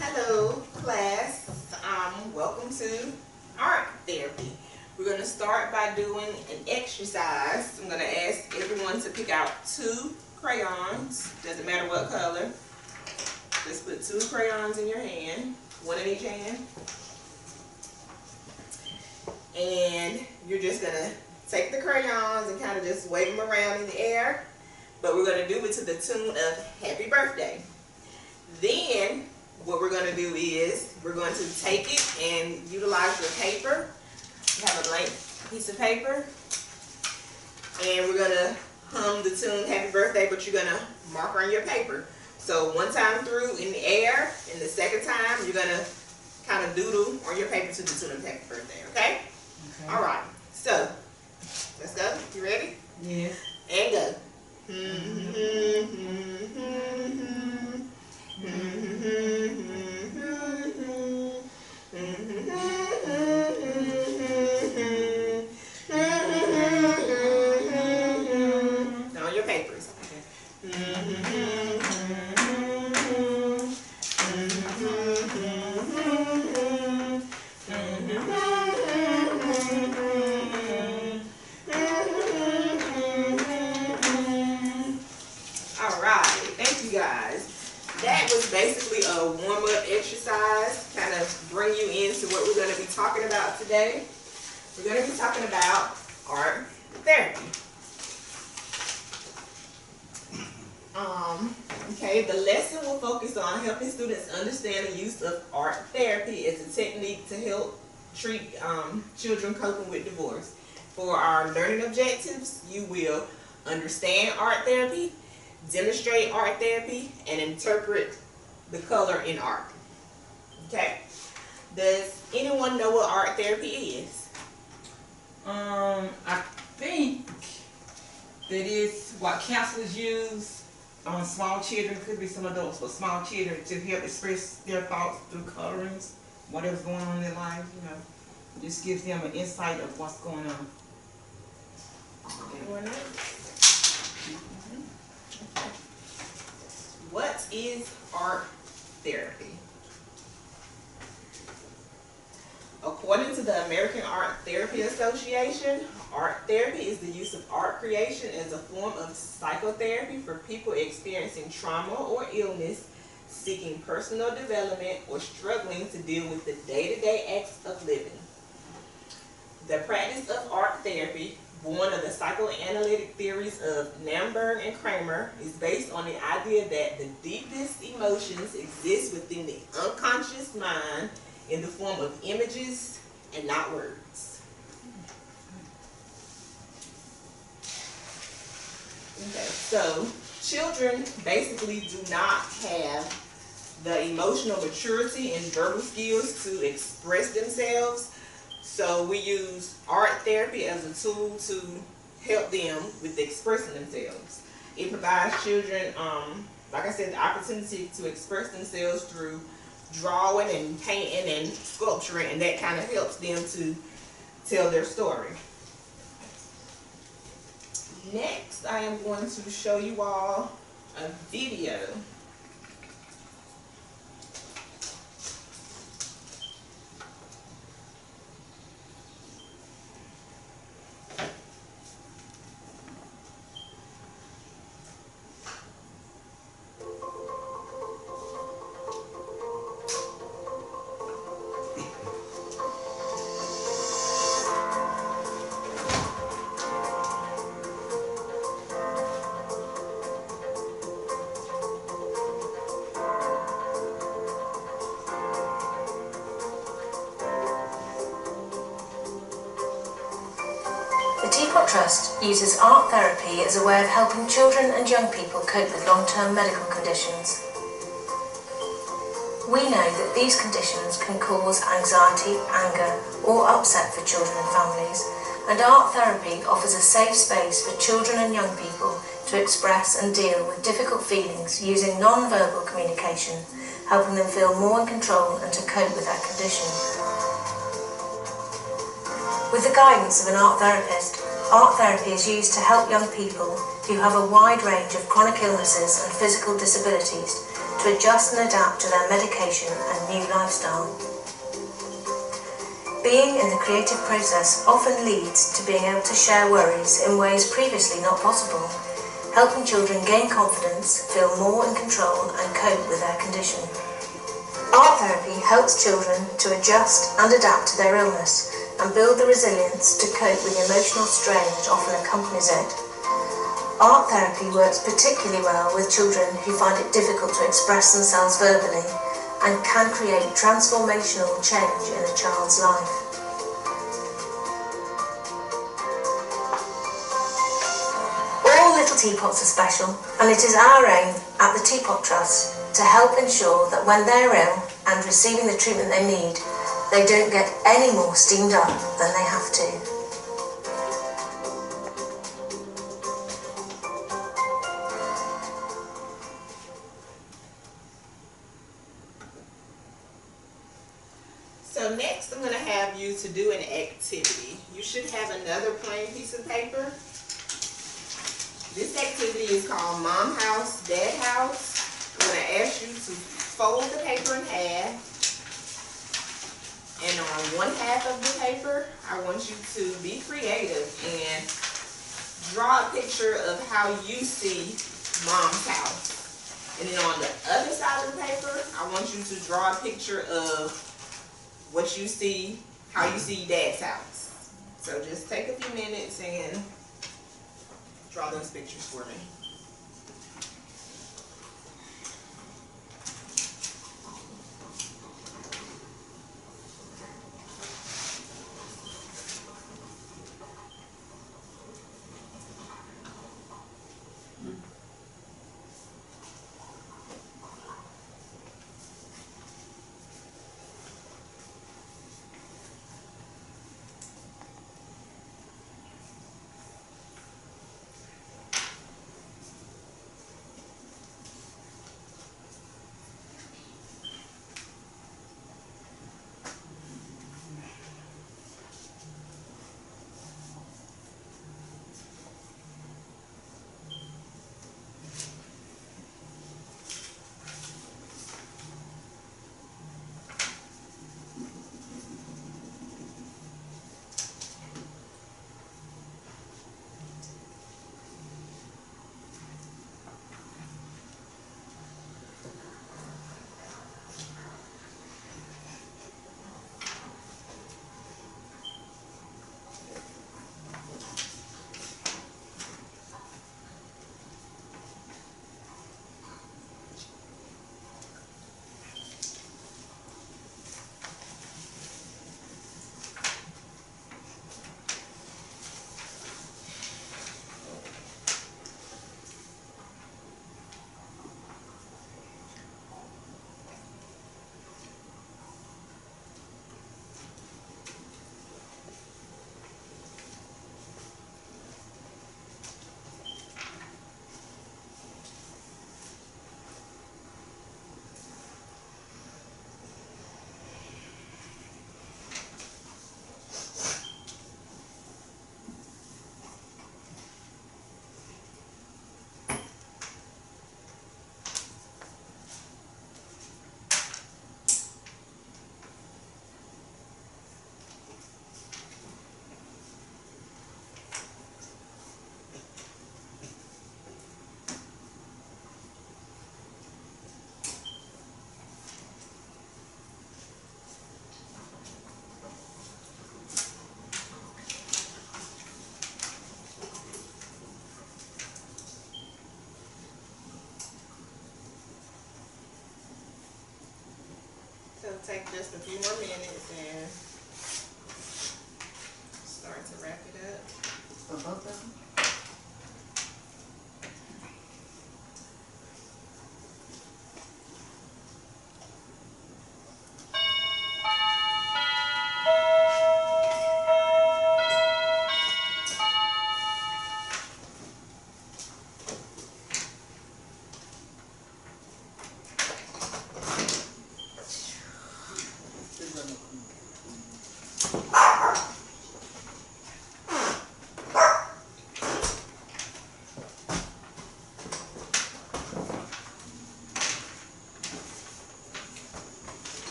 Hello, class. Welcome to art therapy. We're going to start by doing an exercise. I'm going to ask everyone to pick out 2 crayons. Doesn't matter what color. Just put 2 crayons in your hand, 1 in each hand. And you're just going to take the crayons and kind of just wave them around in the air. But we're going to do it to the tune of Happy Birthday. Then what we're going to do is we're going to take it and utilize your paper. You have a blank piece of paper. And we're going to hum the tune Happy Birthday, but you're going to mark on your paper. So one time through in the air, and the second time you're going to kind of doodle on your paper to the tune of Happy Birthday, okay? All right. So, let's go. You ready? Yeah. And go. Now on your papers. Alright, thank you guys. That was basically a warm-up exercise, kind of bring you into what we're going to be talking about today. We're going to be talking about art therapy. Okay, the lesson will focus on helping students understand the use of art therapy as a technique to help treat children coping with divorce. For our learning objectives, you will understand art therapy, demonstrate art therapy, and interpret the color in art. Okay? Does anyone know what art therapy is? I think that is what counselors use on small children. Could be some adults, but small children to help express their thoughts through colorings, whatever's going on in their lives. You know, it just gives them an insight of what's going on. Anyone know? What is art therapy? According to the American Art Therapy Association, art therapy is the use of art creation as a form of psychotherapy for people experiencing trauma or illness, seeking personal development, or struggling to deal with the day-to-day acts of living. The practice of art therapy, born of the psychoanalytic theories of Namberg and Kramer, is based on the idea that the deepest emotions exist within the unconscious mind in the form of images and not words. Okay, so children basically do not have the emotional maturity and verbal skills to express themselves. So we use art therapy as a tool to help them with expressing themselves. It provides children, like I said, the opportunity to express themselves through drawing and painting and sculpturing, and that kind of helps them to tell their story. Next, I am going to show you all a video. The Teapot Trust uses art therapy as a way of helping children and young people cope with long-term medical conditions. We know that these conditions can cause anxiety, anger, or upset for children and families, and art therapy offers a safe space for children and young people to express and deal with difficult feelings using non-verbal communication, helping them feel more in control and to cope with their condition. With the guidance of an art therapist, art therapy is used to help young people who have a wide range of chronic illnesses and physical disabilities to to adjust and adapt to their medication and new lifestyle. Being in the creative process often leads to being able to share worries in ways previously not possible, helping children gain confidence, feel more in control and cope with their condition. Art therapy helps children to adjust and adapt to their illness and build the resilience to cope with the emotional strain that often accompanies it. Art therapy works particularly well with children who find it difficult to express themselves verbally and can create transformational change in a child's life. All little teapots are special, and it is our aim at the Teapot Trust to help ensure that when they're ill and receiving the treatment they need, they don't get any more steamed up than they have to. So next I'm going to have you to do an activity. You should have another plain piece of paper. This activity is called Mom House, Dad House. I'm going to ask you to fold the paper in half. And on one half of the paper, I want you to be creative and draw a picture of how you see Mom's house. And then on the other side of the paper, I want you to draw a picture of what you see, how you see Dad's house. So just take a few minutes and draw those pictures for me. So take just a few more minutes and start to wrap it up. For both of them?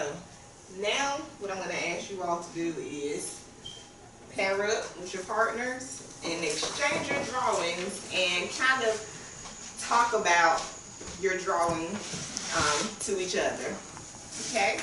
So now what I'm going to ask you all to do is pair up with your partners and exchange your drawings and kind of talk about your drawing to each other. Okay?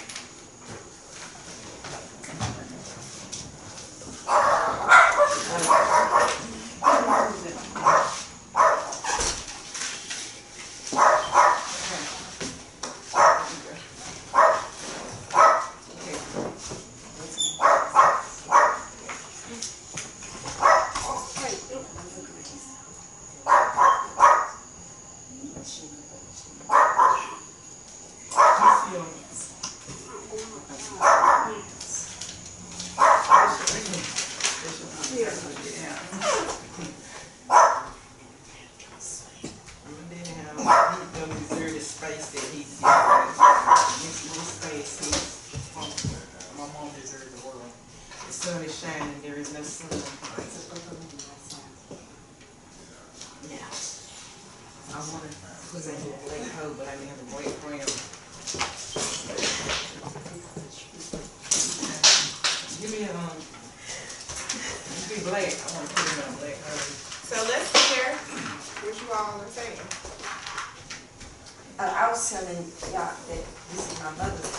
I was telling y'all that this is my mother's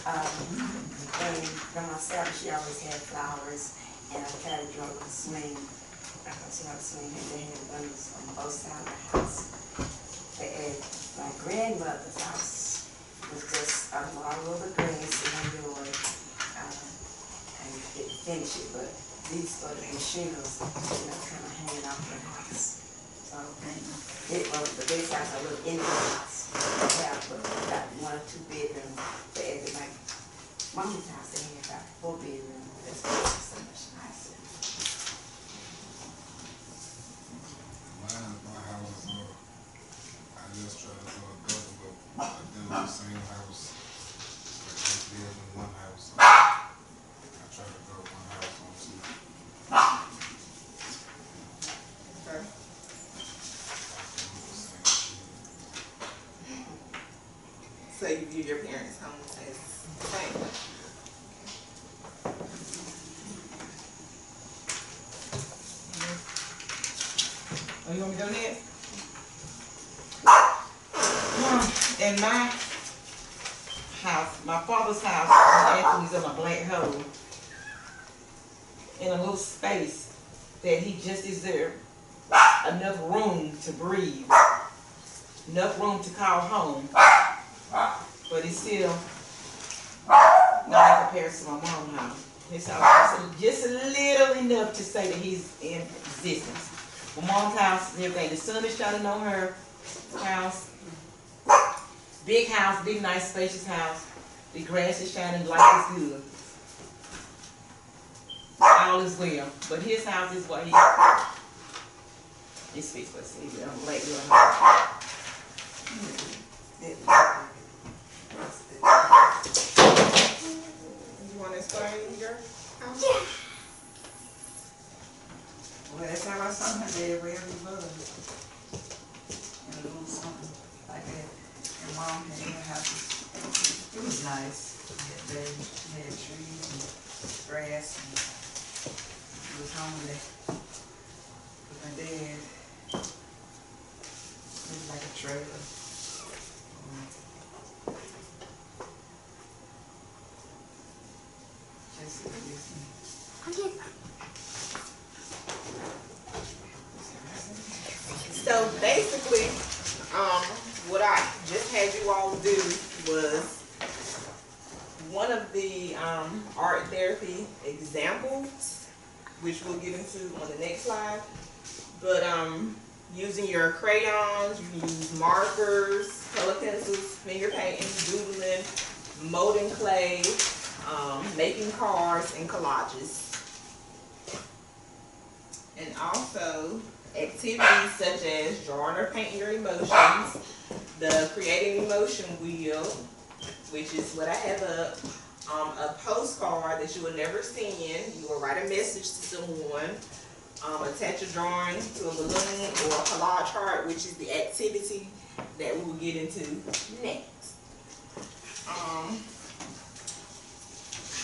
house. And when I started, she always had flowers, and I tried to draw a swing. I could see how the swing had, they had windows on both sides of the house. And my grandmother's house was just a wall of the grass in her yard. And didn't finish it, but these were the shingles, kind of hanging off the house. So it was the big house, a little Indian house. Yeah, but got 1 or 2 bedrooms for everybody. Mama's house, they had about 4 bedrooms. That's so much nicer. My house, I just try to do a double, but I did the same house. Like I live in one house. So I try to go one house on 2. Okay. So you view your parents' home as the same? Oh, you want me to go next? In my house, my father's house, actually he's on a black hole, in a little space that he just deserved enough room to breathe, enough room to call home, but it's still not in comparison to my mom's house. His house is just a little enough to say that he's in existence. My mom's house and everything, the sun is shining on her house. Big house, big, nice, spacious house. The grass is shining, the light is good. All is well. But his house is what he speaks for itself. I'm black girl. You want to explain your house? Yeah. Well, that's how I saw my dad wherever he was. And a little something like that. And mom had her houses. It was nice. They had trees and grass, and it was homely. But my dad lived like a trailer. Just listening. So basically, what I just had you all do was one of the art therapy examples, which we'll get into on the next slide. But using your crayons, you can use markers, color pencils, finger painting, doodling, molding clay, making cards and collages. And also activities such as drawing or painting your emotions, the creating emotion wheel, which is what I have up, a postcard that you will never send. You will write a message to someone, attach a drawing to a balloon, or a collage chart, which is the activity that we will get into next.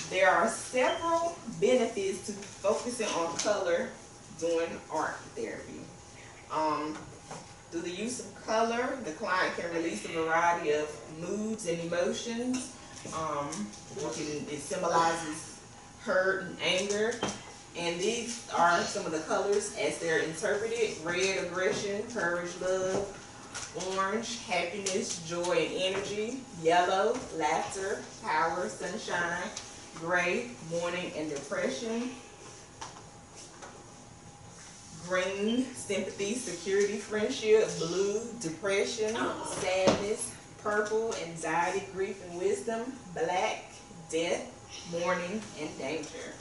There are several benefits to focusing on color during art therapy. Through the use of color, the client can release a variety of moods and emotions. It symbolizes hurt and anger. And these are some of the colors as they're interpreted: red, aggression; courage, love; orange, happiness, joy, and energy; yellow, laughter, power, sunshine; gray, mourning and depression; green, sympathy, security, friendship; blue, depression, sadness; purple, anxiety, grief, and wisdom; black, death, mourning, and danger.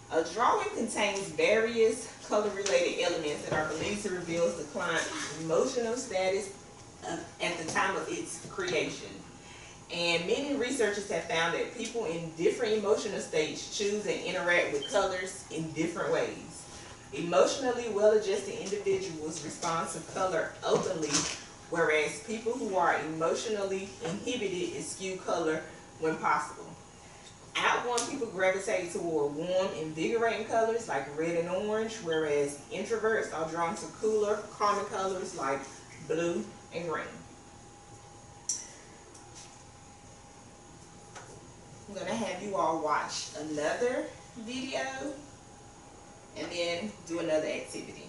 A drawing contains various color-related elements that are believed to reveal the client's emotional status at the time of its creation. And many researchers have found that people in different emotional states choose and interact with colors in different ways. Emotionally well-adjusted individuals respond to color openly, whereas people who are emotionally inhibited eschew color when possible. Outgoing people gravitate toward warm, invigorating colors like red and orange, whereas introverts are drawn to cooler, calming colors like blue and green. I'm going to have you all watch another video and then do another activity.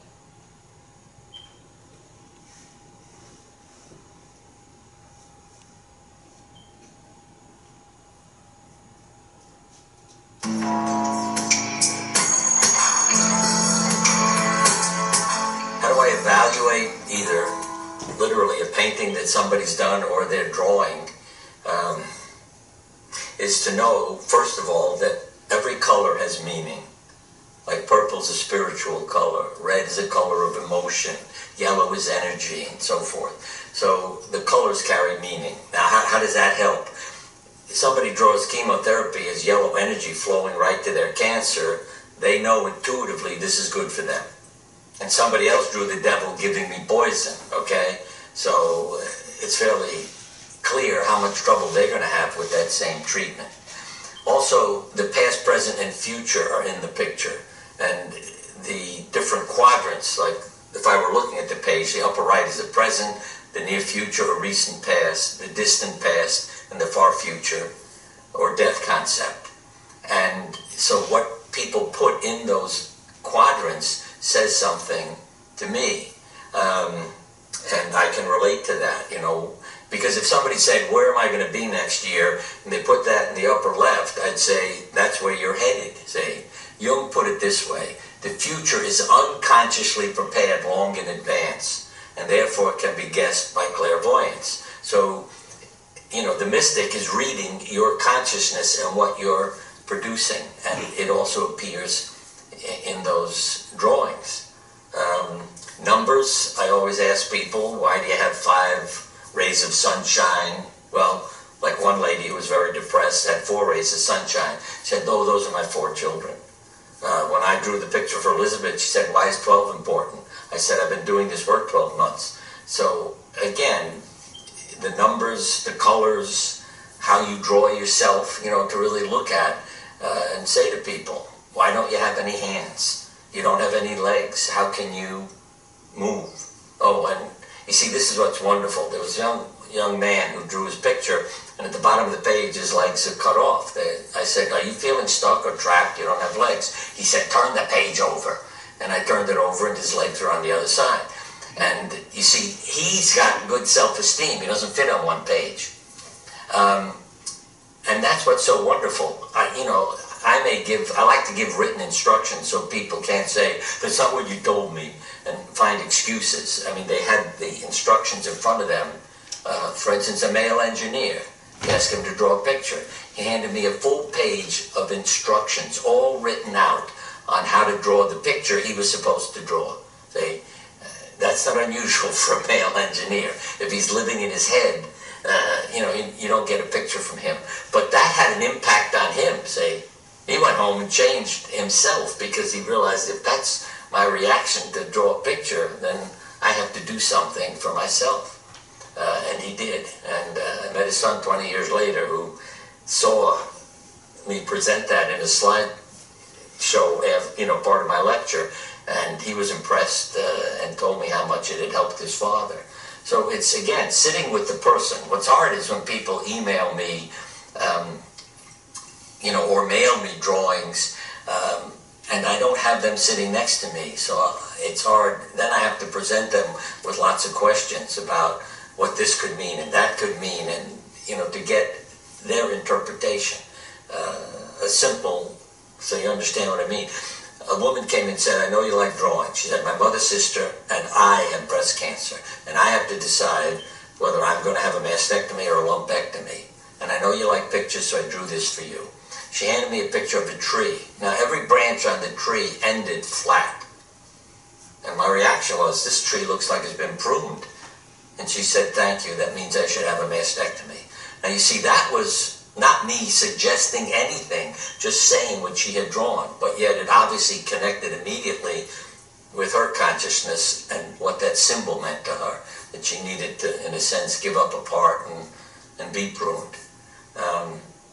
How do I evaluate either literally a painting that somebody's done or their drawing? Is to know, first of all, that every color has meaning. Like purple is a spiritual color, red is a color of emotion, yellow is energy, and so forth. So the colors carry meaning. Now, how does that help? If somebody draws chemotherapy as yellow energy flowing right to their cancer, they know intuitively this is good for them. And somebody else drew the devil giving me poison, okay? So it's fairly clear how much trouble they're going to have with that same treatment. Also, the past, present, and future are in the picture. And the different quadrants, like if I were looking at the page, the upper right is the present, the near future or recent past, the distant past, and the far future, or death concept. And so what people put in those quadrants says something to me. And I can relate to that, you know, because if somebody said, where am I going to be next year? And they put that in the upper left, I'd say, that's where you're headed. Say, Jung put it this way: the future is unconsciously prepared long in advance, and therefore can be guessed by clairvoyance. So, you know, the mystic is reading your consciousness and what you're producing, and it also appears in those drawings. Numbers, I always ask people, why do you have 5 rays of sunshine? Well, like one lady who was very depressed had 4 rays of sunshine. She said, oh, those are my 4 children. When I drew the picture for Elizabeth, she said, why is 12 important? I said, I've been doing this work 12 months. So again, the numbers, the colors, how you draw yourself, you know, to really look at and say to people, why don't you have any hands? You don't have any legs. How can you move? Oh, and you see, this is what's wonderful. There was a young man who drew his picture, and at the bottom of the page, his legs are cut off. I said, are you feeling stuck or trapped? You don't have legs. He said, turn the page over. And I turned it over, and his legs are on the other side. And you see, he's got good self-esteem. He doesn't fit on one page. And that's what's so wonderful. I like to give written instructions so people can't say, that's not what you told me, and find excuses. I mean, they had the instructions in front of them. For instance, a male engineer, you ask him to draw a picture. He handed me a full page of instructions, all written out on how to draw the picture he was supposed to draw. See, that's not unusual for a male engineer. If he's living in his head, you don't get a picture from him. But that had an impact on him, see. He went home and changed himself because he realized if that's my reaction to draw a picture, then I have to do something for myself. And he did. And I met his son 20 years later who saw me present that in a slide show, part of my lecture, and he was impressed and told me how much it had helped his father. So it's, again, sitting with the person. What's hard is when people email me, or mail me drawings, and I don't have them sitting next to me. So it's hard. Then I have to present them with lots of questions about what this could mean and that could mean, and, to get their interpretation. A simple, so you understand what I mean. A woman came and said, I know you like drawing. She said, my mother, sister, and I have breast cancer, and I have to decide whether I'm going to have a mastectomy or a lumpectomy. And I know you like pictures, so I drew this for you. She handed me a picture of a tree. Now, every branch on the tree ended flat. And my reaction was, this tree looks like it's been pruned. And she said, thank you, that means I should have a mastectomy. Now, you see, that was not me suggesting anything, just saying what she had drawn, but yet it obviously connected immediately with her consciousness and what that symbol meant to her, that she needed to, in a sense, give up a part and be pruned.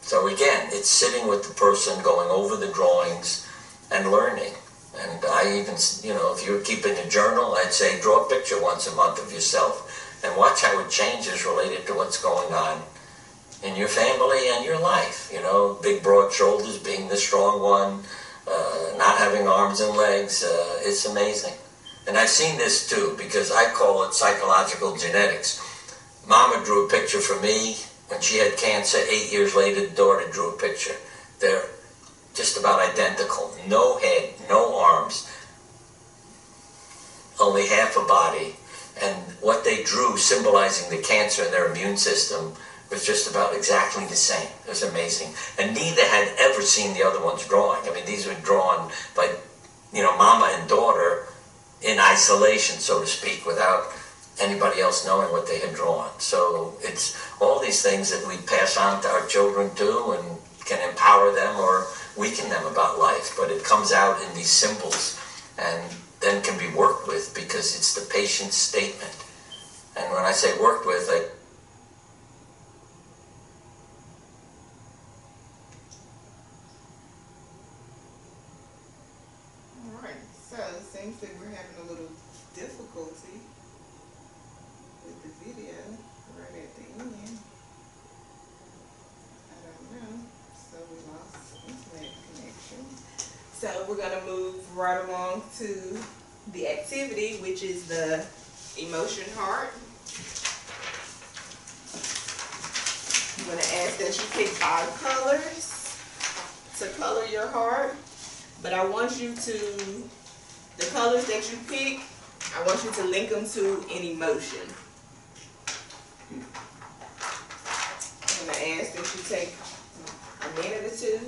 So again, it's sitting with the person, going over the drawings and learning. And I even, if you're keeping a journal, I'd say draw a picture once a month of yourself and watch how it changes related to what's going on in your family and your life. Big broad shoulders being the strong one, not having arms and legs, it's amazing. And I've seen this too, because I call it psychological genetics. Mama drew a picture for me when she had cancer. 8 years later, the daughter drew a picture. They're just about identical. No head, no arms, only half a body. And what they drew, symbolizing the cancer in their immune system, was just about exactly the same. It was amazing. And neither had ever seen the other one's drawing. I mean, these were drawn by, mama and daughter in isolation, so to speak, without anybody else knowing what they had drawn. So it's all these things that we pass on to our children too, and can empower them or weaken them about life. But it comes out in these symbols and then can be worked with, because it's the patient's statement. And when I say worked with, So it seems that we're having a little difficulty with the video right at the end. I don't know. So we lost internet connection. So we're going to move right along to the activity, which is the emotion heart. I'm going to ask that you pick 5 colors to color your heart. But I want you to, the colors that you pick, I want you to link them to an emotion. I'm going to ask that you take a minute or two.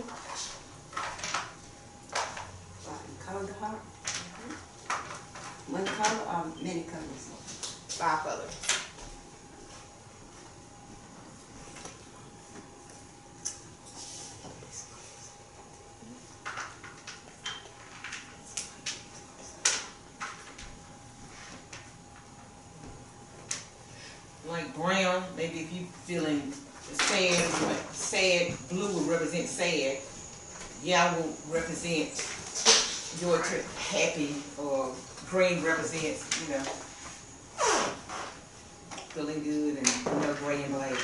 So I can color the heart? One color or many colors? 5 colors. Like brown, maybe if you feeling sad, blue will represent sad, yellow will represent your happy, or green represents, feeling good, and gray and black.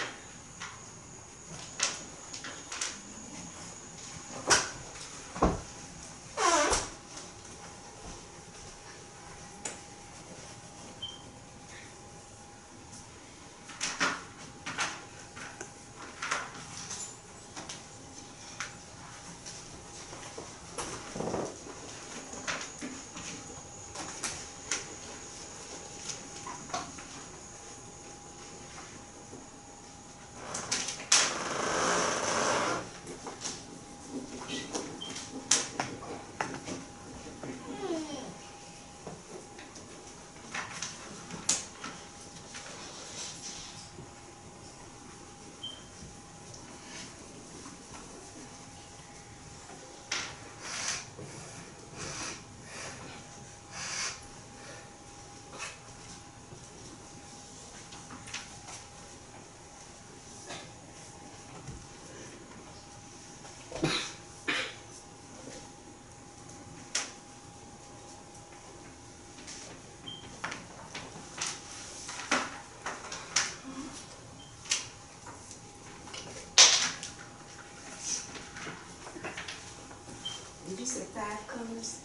colors?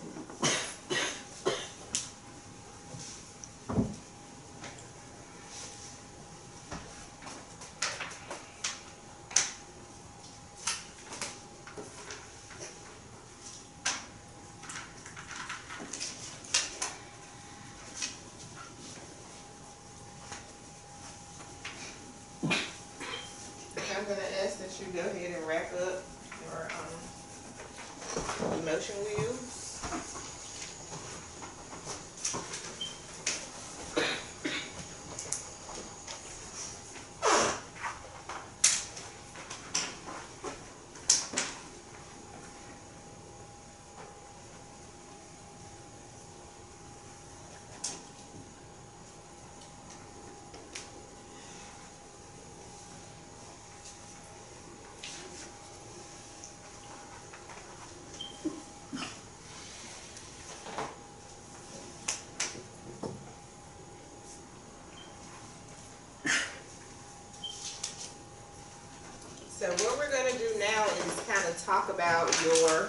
I'm gonna ask that you go ahead and wrap up your emotion wheels. So what we're going to do now is kind of talk about your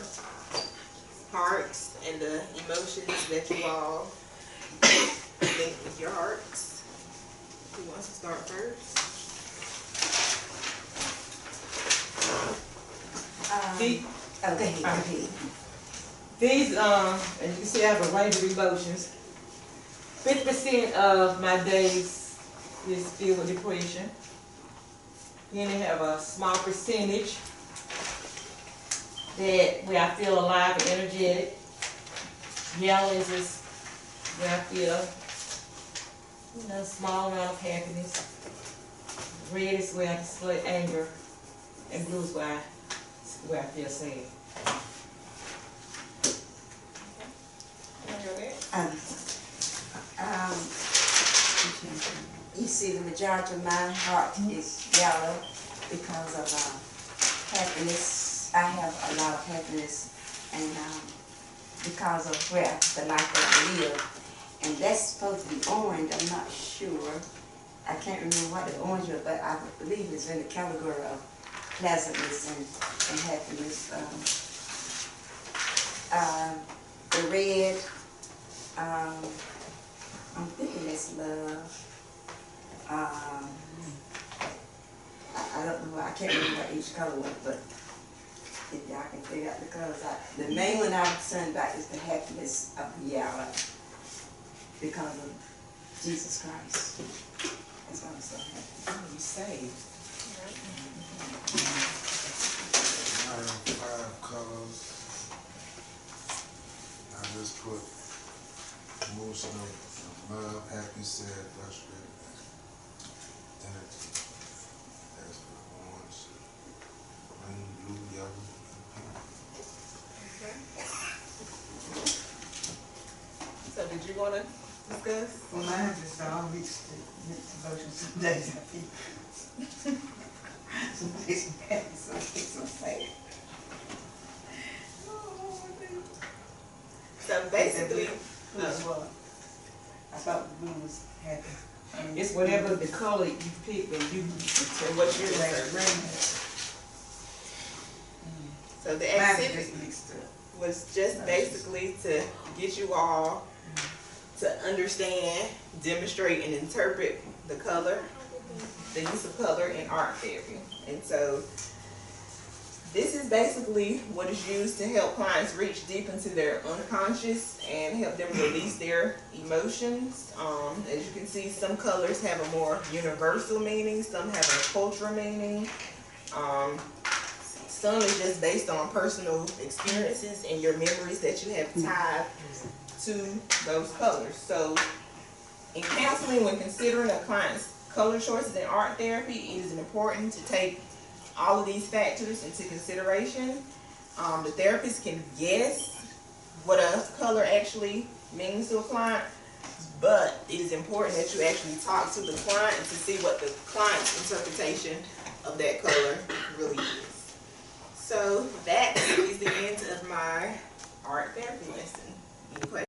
hearts and the emotions that you all link with your hearts. Who wants to start first? Go ahead. These, as you can see, I have a range of emotions. 50% of my days is filled with depression. Then I have a small percentage that where I feel alive and energetic. Yellow is just where I feel, a small amount of happiness. Red is where I display anger, and blue is where I feel sad. You see, the majority of my heart is yellow because of happiness. I have a lot of happiness, and because of where the life that I live. And that's supposed to be orange. I'm not sure. I can't remember what the orange was, but I believe it's in the category of pleasantness and happiness. The red, I'm thinking it's love. I don't know. I can't remember what each color was, but if y'all can figure out the colors, the main one I'm concerned about is the happiness of the yellow because of Jesus Christ. That's why I'm so happy. Oh, you saved. I have 5 colors. I just put emotion of love, happy, sad, frustrated, energy. That's the orange, green, blue, yellow, and pink. So did you want to discuss? Well, mine just all mixed emotions. Some days I feel, some days I'm happy, some days I'm sad. So basically, Blue as well. I thought blue was happy. And It's whatever the color you pick and you and what you're red, saying. So the Mine activity just mixed up. was just basically to get you all to understand, demonstrate, and interpret the color, the use of color in art therapy. And so this is basically what is used to help clients reach deep into their unconscious and help them release their emotions. As you can see, some colors have a more universal meaning, some have a cultural meaning. Some is just based on personal experiences and your memories that you have tied to those colors. So in counseling, when considering a client's color choices in art therapy, it is important to take all of these factors into consideration. The therapist can guess what a color actually means to a client, but it is important that you actually talk to the client to see what the client's interpretation of that color really is. So that is the end of my art therapy lesson. Any questions?